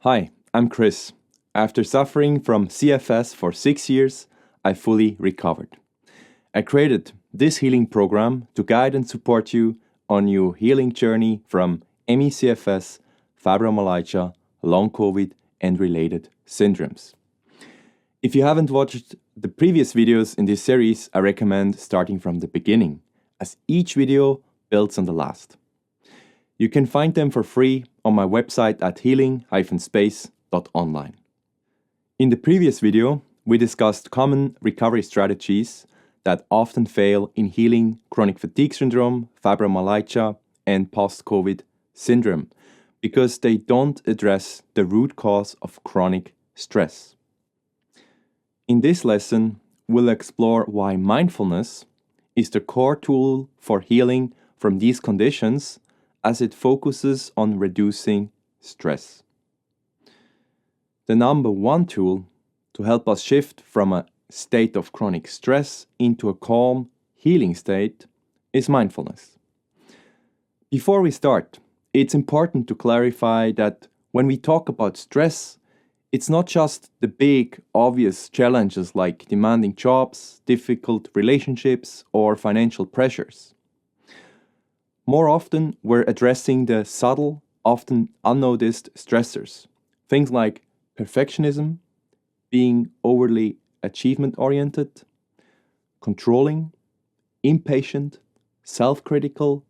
Hi, I'm Chris. After suffering from CFS for 6 years, I fully recovered. I created this healing program to guide and support you on your healing journey from ME/CFS, fibromyalgia, long COVID, and related syndromes. If you haven't watched the previous videos in this series, I recommend starting from the beginning, as each video builds on the last. You can find them for free on my website at healing-space.online. In the previous video, we discussed common recovery strategies that often fail in healing chronic fatigue syndrome, fibromyalgia, and post-COVID syndrome because they don't address the root cause of chronic stress. In this lesson, we'll explore why mindfulness is the core tool for healing from these conditions as it focuses on reducing stress. The number one tool to help us shift from a state of chronic stress into a calm, healing state is mindfulness. Before we start, it's important to clarify that when we talk about stress, it's not just the big, obvious challenges like demanding jobs, difficult relationships, or financial pressures. More often, we're addressing the subtle, often unnoticed stressors. Things like perfectionism, being overly achievement-oriented, controlling, impatient, self-critical,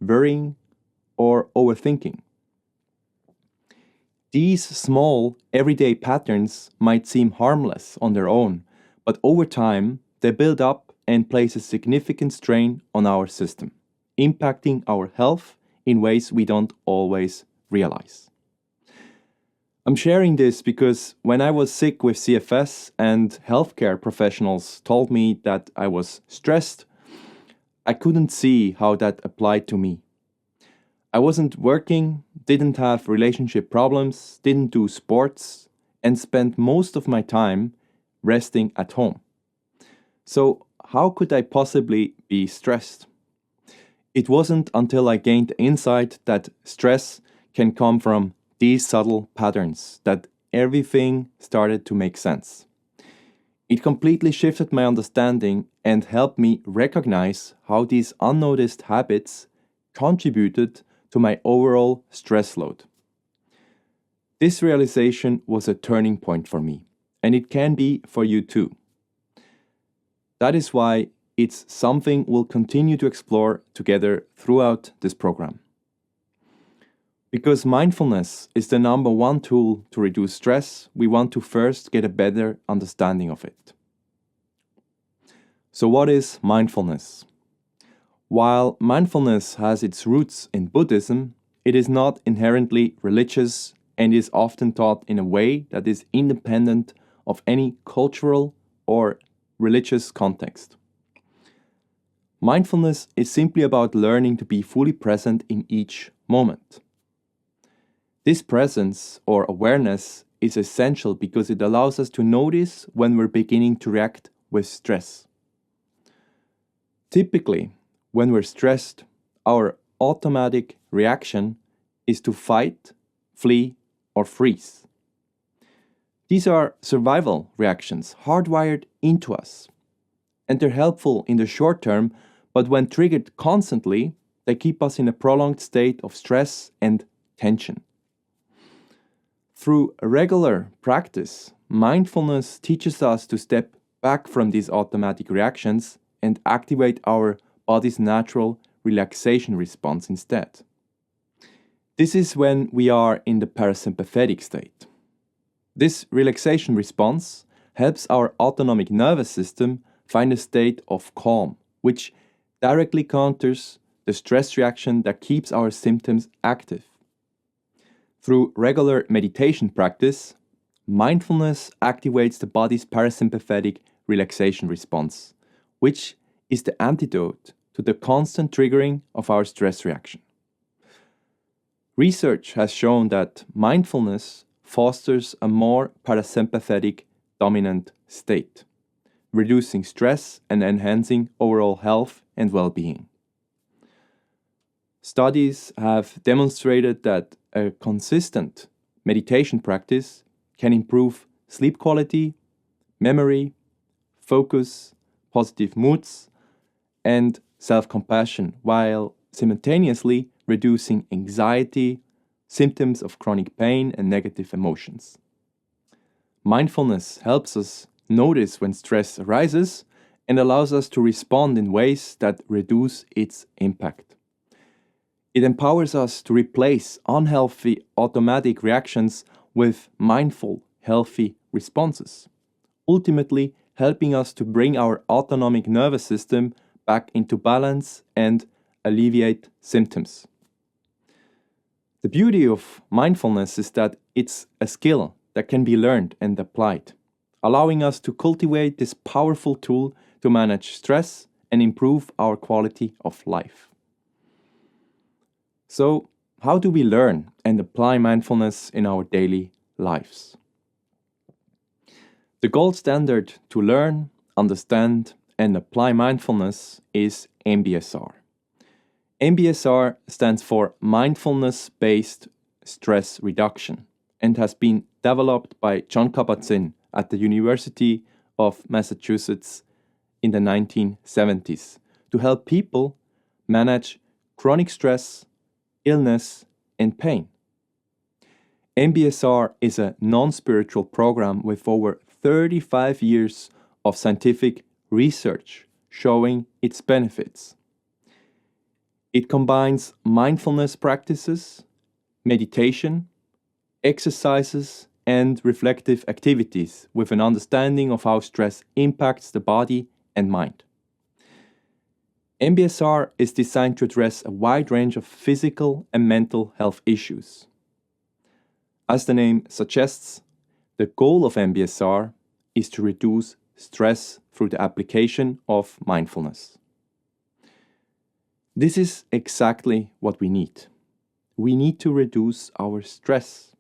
worrying, or overthinking. These small, everyday patterns might seem harmless on their own, but over time, they build up and place a significant strain on our system, impacting our health in ways we don't always realize. I'm sharing this because when I was sick with CFS and healthcare professionals told me that I was stressed, I couldn't see how that applied to me. I wasn't working, didn't have relationship problems, didn't do sports, and spent most of my time resting at home. So how could I possibly be stressed? It wasn't until I gained the insight that stress can come from these subtle patterns that everything started to make sense. It completely shifted my understanding and helped me recognize how these unnoticed habits contributed to my overall stress load. This realization was a turning point for me, and it can be for you too. That is why it's something we'll continue to explore together throughout this program. Because mindfulness is the number one tool to reduce stress, we want to first get a better understanding of it. So what is mindfulness? While mindfulness has its roots in Buddhism, it is not inherently religious and is often taught in a way that is independent of any cultural or religious context. Mindfulness is simply about learning to be fully present in each moment. This presence or awareness is essential because it allows us to notice when we're beginning to react with stress. Typically, when we're stressed, our automatic reaction is to fight, flee, or freeze. These are survival reactions hardwired into us, and they're helpful in the short term, but when triggered constantly, they keep us in a prolonged state of stress and tension. Through regular practice, mindfulness teaches us to step back from these automatic reactions and activate our body's natural relaxation response instead. This is when we are in the parasympathetic state. This relaxation response helps our autonomic nervous system find a state of calm, which directly counters the stress reaction that keeps our symptoms active. Through regular meditation practice, mindfulness activates the body's parasympathetic relaxation response, which is the antidote to the constant triggering of our stress reaction. Research has shown that mindfulness fosters a more parasympathetic dominant state, reducing stress and enhancing overall health and well-being. Studies have demonstrated that a consistent meditation practice can improve sleep quality, memory, focus, positive moods, and self-compassion, while simultaneously reducing anxiety, symptoms of chronic pain, and negative emotions. Mindfulness helps us notice when stress arises and allows us to respond in ways that reduce its impact. It empowers us to replace unhealthy automatic reactions with mindful, healthy responses, ultimately helping us to bring our autonomic nervous system back into balance and alleviate symptoms. The beauty of mindfulness is that it's a skill that can be learned and applied, allowing us to cultivate this powerful tool to manage stress and improve our quality of life. So, how do we learn and apply mindfulness in our daily lives? The gold standard to learn, understand, and apply mindfulness is MBSR. MBSR stands for Mindfulness-Based Stress Reduction and has been developed by Jon Kabat-Zinn at the University of Massachusetts in the 1970s to help people manage chronic stress, illness, and pain. MBSR is a non-spiritual program with over 35 years of scientific research showing its benefits. It combines mindfulness practices, meditation, exercises, and reflective activities with an understanding of how stress impacts the body and mind. MBSR is designed to address a wide range of physical and mental health issues. As the name suggests, the goal of MBSR is to reduce stress through the application of mindfulness. This is exactly what we need. We need to reduce our stress.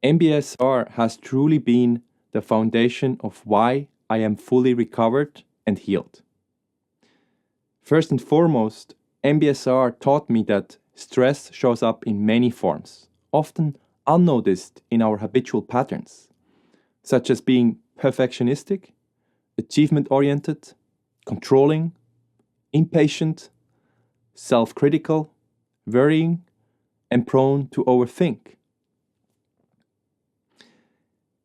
MBSR has truly been the foundation of why I am fully recovered and healed. First and foremost, MBSR taught me that stress shows up in many forms, often unnoticed in our habitual patterns, such as being perfectionistic, achievement-oriented, controlling, impatient, self-critical, worrying, and prone to overthink.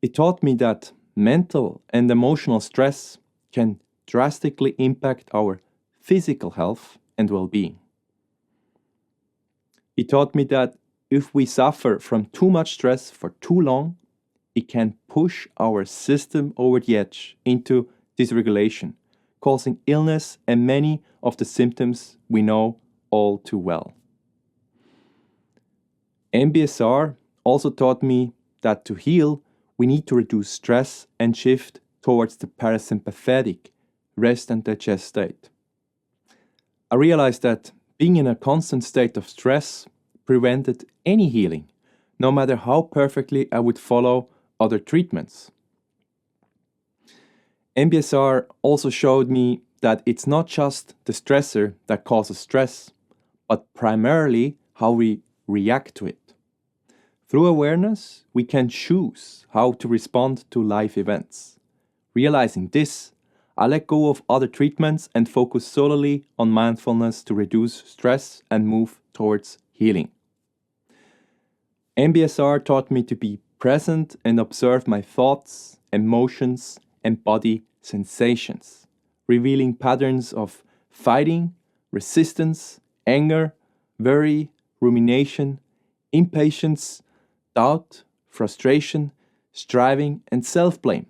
It taught me that mental and emotional stress can drastically impact our physical health and well-being. It taught me that if we suffer from too much stress for too long, it can push our system over the edge into dysregulation, causing illness and many of the symptoms we know all too well. MBSR also taught me that to heal, we need to reduce stress and shift towards the parasympathetic rest and digest state. I realized that being in a constant state of stress prevented any healing, no matter how perfectly I would follow other treatments. MBSR also showed me that it's not just the stressor that causes stress, but primarily how we react to it. Through awareness, we can choose how to respond to life events. Realizing this, I let go of other treatments and focus solely on mindfulness to reduce stress and move towards healing. MBSR taught me to be present and observe my thoughts, emotions, and body sensations, revealing patterns of fighting, resistance, anger, worry, rumination, impatience, doubt, frustration, striving, and self-blame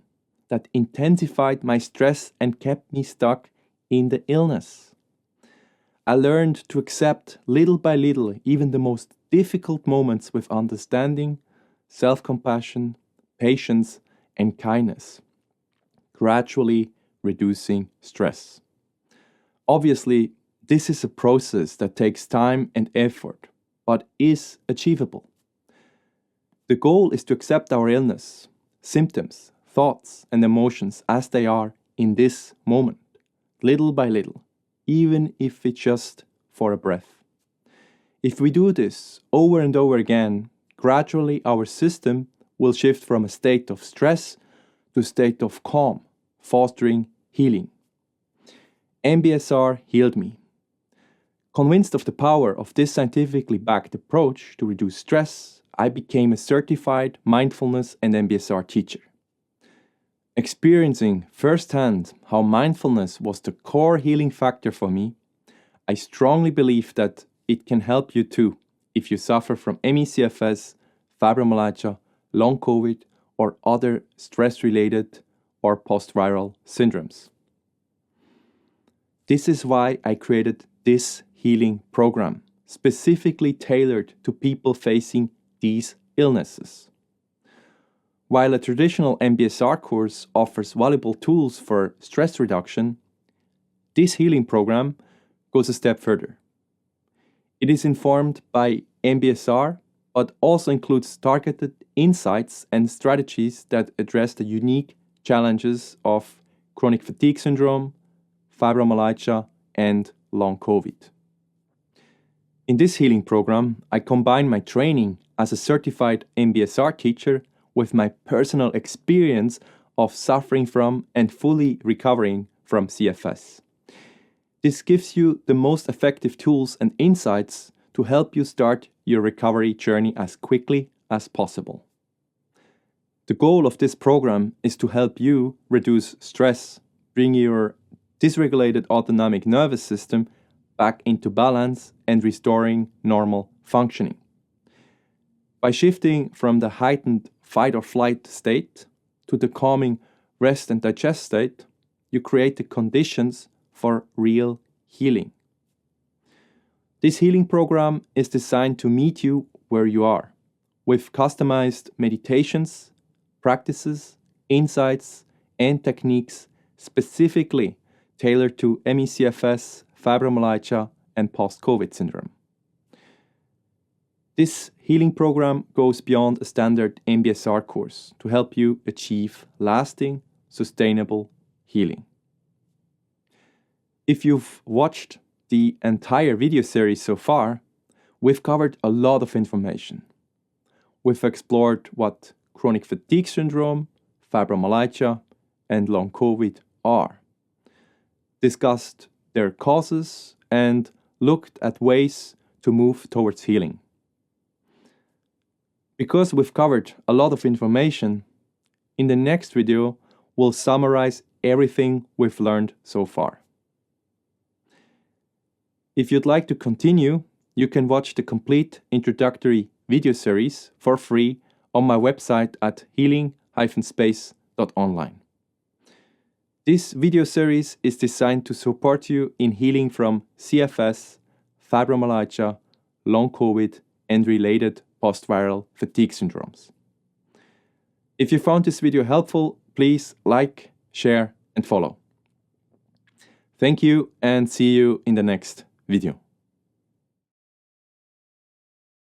that intensified my stress and kept me stuck in the illness. I learned to accept little by little even the most difficult moments with understanding, self-compassion, patience, and kindness, gradually reducing stress. Obviously, this is a process that takes time and effort, but is achievable. The goal is to accept our illness, symptoms, thoughts, and emotions as they are in this moment, little by little, even if it's just for a breath. If we do this over and over again, gradually our system will shift from a state of stress to a state of calm, fostering healing. MBSR healed me. Convinced of the power of this scientifically backed approach to reduce stress, I became a certified mindfulness and MBSR teacher. Experiencing firsthand how mindfulness was the core healing factor for me, I strongly believe that it can help you too if you suffer from ME/CFS, fibromyalgia, long COVID, or other stress-related or post-viral syndromes. This is why I created this healing program, specifically tailored to people facing these illnesses. While a traditional MBSR course offers valuable tools for stress reduction, this healing program goes a step further. It is informed by MBSR, but also includes targeted insights and strategies that address the unique challenges of chronic fatigue syndrome, fibromyalgia, and long COVID. In this healing program, I combine my training as a certified MBSR teacher with my personal experience of suffering from and fully recovering from CFS. This gives you the most effective tools and insights to help you start your recovery journey as quickly as possible. The goal of this program is to help you reduce stress, bring your dysregulated autonomic nervous system back into balance and restoring normal functioning. By shifting from the heightened fight or flight state to the calming rest and digest state, you create the conditions for real healing. This healing program is designed to meet you where you are, with customized meditations, practices, insights, and techniques specifically tailored to ME/CFS, fibromyalgia, and post-COVID syndrome. This healing program goes beyond a standard MBSR course to help you achieve lasting, sustainable healing. If you've watched the entire video series so far, we've covered a lot of information. We've explored what chronic fatigue syndrome, fibromyalgia, and long COVID are, discussed their causes, and looked at ways to move towards healing. Because we've covered a lot of information, in the next video, we'll summarize everything we've learned so far. If you'd like to continue, you can watch the complete introductory video series for free on my website at healing-space.online. This video series is designed to support you in healing from CFS, fibromyalgia, long COVID, and related post-viral fatigue syndromes. If you found this video helpful, please like, share, and follow. Thank you, and see you in the next video.